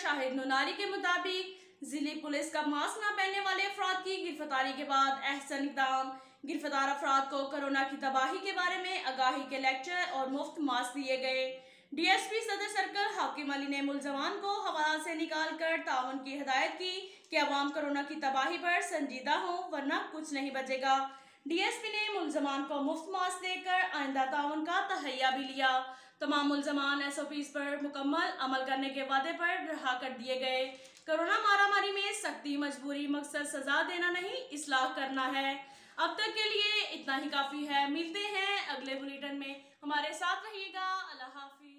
शाहिद नूनारी के मुताबिक जिले पुलिस का मास्क न पहनने वाले अफराद की गिरफ्तारी के बाद अहसन इक़दाम। गिरफ्तार अफराद को कोरोना की तबाही के बारे में आगाही के लेक्चर और मुफ्त मास्क दिए गए। डीएसपी सदर सर्कल हाकिम अली ने मुलजमान को हवाला से निकाल कर ताउन की हिदायत की कि अवाम कोरोना की तबाही पर संजीदा हो, वरना कुछ नहीं बचेगा। डीएसपी ने मुलजमान को मुफ्त मास्क देकर आइंदा ताउन का तहैया भी लिया। तमाम मुलजमान SOPs पर मुकम्मल अमल करने के वादे पर रहा कर दिए गए। कोरोना मारामारी में सख्ती मजबूरी, मकसद सजा देना नहीं, इस्लाह करना है। अब तक के लिए इतना ही काफ़ी है। मिलते हैं अगले बुलेटिन में, हमारे साथ रहिएगा। अल्लाह हाफिज।